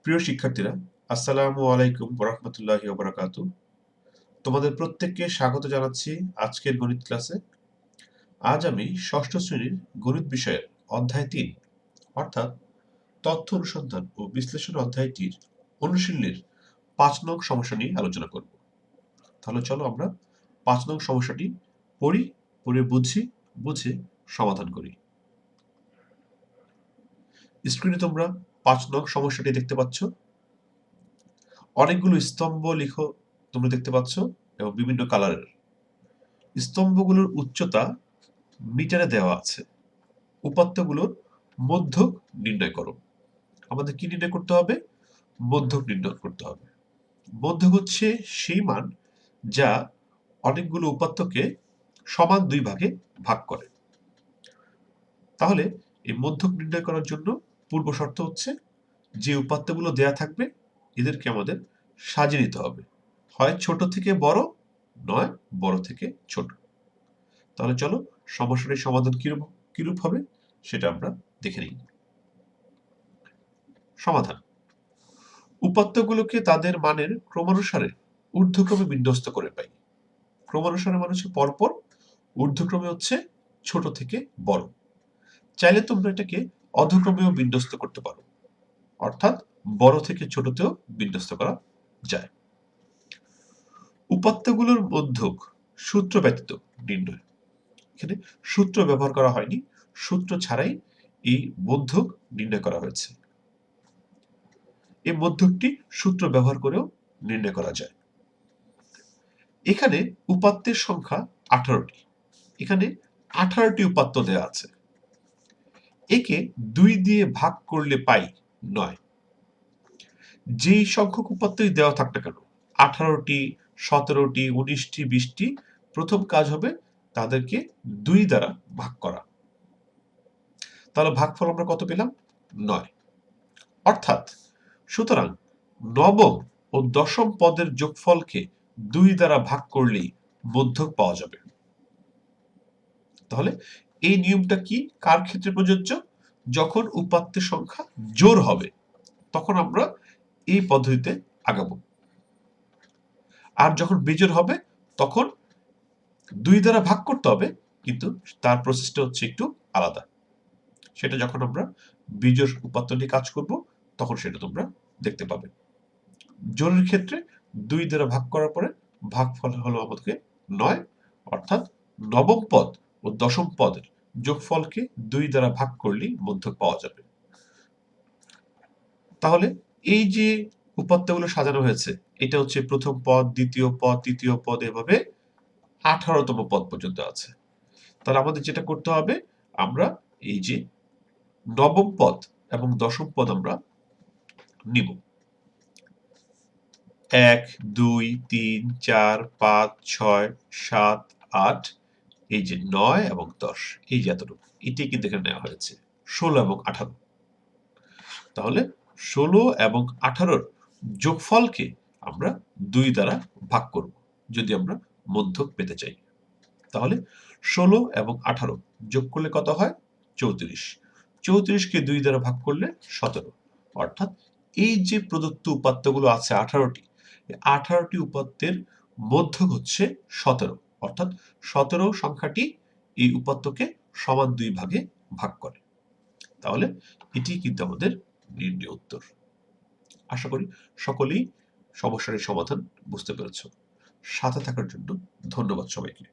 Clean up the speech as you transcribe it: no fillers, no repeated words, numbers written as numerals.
প্রিয় শিক্ষার্থীরা, আসসালামু আলাইকুম ওরহমতুল্লাহি ওবারাকাতু। তোমাদের প্রত্যেককে স্বাগত জানাচ্ছি আজকের গণিত ক্লাসে। আজ আমি ষষ্ঠ শ্রেণীর গণিত বিষয়ের অধ্যায় ৩ অর্থাৎ তথ্য অনুসন্ধান ও বিশ্লেষণ অধ্যায়টির অনুশীলনীর ৫ নং সমস্যা নিয়ে আলোচনা করব। তাহলে চলো আমরা ৫ নং সমস্যাটি পড়ি, পড়ে বুঝে সমাধান করি। স্ক্রিনে তোমরা ৫ নং সমস্যাটি দেখতে পাচ্ছ। অনেকগুলো স্তম্ভ লিখো তোমরা দেখতে পাচ্ছ এবং বিভিন্ন কালারের। স্তম্ভগুলোর উচ্চতা মিটারে দেওয়া আছে। উপাত্তগুলোর মধ্যক নির্ণয় করো। আমাদের কি নির্ণয় করতে হবে? মধ্যক নির্ণয় করতে হবে। মধ্যক হচ্ছে সেই মান যা অনেকগুলো উপাত্তকে সমান দুই ভাগে ভাগ করে। তাহলে এই মধ্যক নির্ণয় করার জন্য পূর্ব শর্ত হচ্ছে যে উপাত্তগুলো দেয়া থাকবে এদেরকে আমাদের সাজিয়ে নিতে হবে, হয় ছোট থেকে বড়, নয় বড় থেকে ছোট। তাহলে চলো সমস্যাটির সমাধান কিরূপ হবে সেটা আমরা দেখে নিই। সমাধান: উপাত্তগুলোকে তাদের মানের ক্রমানুসারে ঊর্ধ্বক্রমে বিন্যস্ত করে পাই। ক্রমানুসারে মানে হচ্ছে পরপর, ঊর্ধ্বক্রমে হচ্ছে ছোট থেকে বড়। চাইলে তোমরা এটাকে অধক্রমেও বিন্যস্ত করতে পারো, অর্থাৎ বড় থেকে ছোটতেও বিন্যস্ত করা যায়। উপাত্তগুলোর মধ্যক সূত্র ব্যতীত নির্ণয়। এখানে সূত্র ব্যবহার করা হয়নি, সূত্র ছাড়াই এই মধ্যক নির্ণয় করা হয়েছে। এই মধ্যকটি সূত্র ব্যবহার করেও নির্ণয় করা যায়। এখানে উপাত্তের সংখ্যা 18টি। এখানে 18টি উপাত্ত দেয়া আছে। একে 2 দিয়ে ভাগ করলে পাই 9। যেই সংখ্যক উপাত্তই দেওয়া থাক না কেন, 18টি, 17টি, 19টি, 20টি, প্রথম কাজ হবে তাদেরকে 2 দ্বারা ভাগ করা। তাহলে ভাগফল আমরা কত পেলাম? 9। অর্থাৎ সুতরাং নবম ও দশম পদের যোগফলকে 2 দ্বারা ভাগ করলেই মধ্যক পাওয়া যাবে। তাহলে এই নিয়মটা কি কার ক্ষেত্রে প্রযোজ্য? যখন উপাত্তের সংখ্যা জোড় হবে তখন আমরা এই পদ্ধতিতে আগাবো, আর যখন বিজোড় হবে তখন 2 দ্বারা ভাগ করতে হবে, কিন্তু তার প্রসেসটা হচ্ছে একটু আলাদা। সেটা যখন আমরা বিজোড় উপাত্ত নিয়ে কাজ করব তখন সেটা তোমরা দেখতে পাবে। জোড়ের ক্ষেত্রে 2 দ্বারা ভাগ করার পরে ভাগফল হলো আমাদেরকে 9, অর্থাৎ নবম পদ ও দশম পদের যোগফলকে 2 দ্বারা ভাগ করলেই মধ্যক পাওয়া যাবে। তাহলে এই যে উপাত্তগুলো সাজানো হয়েছে, এটা হচ্ছে প্রথম পদ, দ্বিতীয় পদ, তৃতীয় পদ, এভাবে 18তম পদ পর্যন্ত আছে। তাহলে আমাদের যেটা করতে হবে, আমরা এই যে নবম পদ এবং দশম পদ আমরা নিব। 1, 2, 3, 4, 5, 6, 7, 8, এই যে 9 এবং 10, এই যে এতটুকু, এটি কিন্তু এখানে নেওয়া হয়েছে 16 এবং 18। তাহলে 16 এবং 18র যোগফলকে আমরা 2 দ্বারা ভাগ করব যদি আমরা মধ্যক পেতে চাই। তাহলে 16 এবং 18 যোগ করলে কত হয়? 34। 34কে 2 দ্বারা ভাগ করলে 17। অর্থাৎ এই যে প্রদত্ত উপাত্তগুলো আছে 18টি, এই 18টি উপাত্তের মধ্যক হচ্ছে 17। অর্থাৎ 17 সংখ্যাটি এই উপাত্তকে সমান 2 ভাগে ভাগ করে। তাহলে এটি কিন্তু আমাদের নির্ণয় উত্তর। আশা করি সকলেই সমস্যার সমাধান বুঝতে পেরেছ। সাথে থাকার জন্য ধন্যবাদ সবাইকে।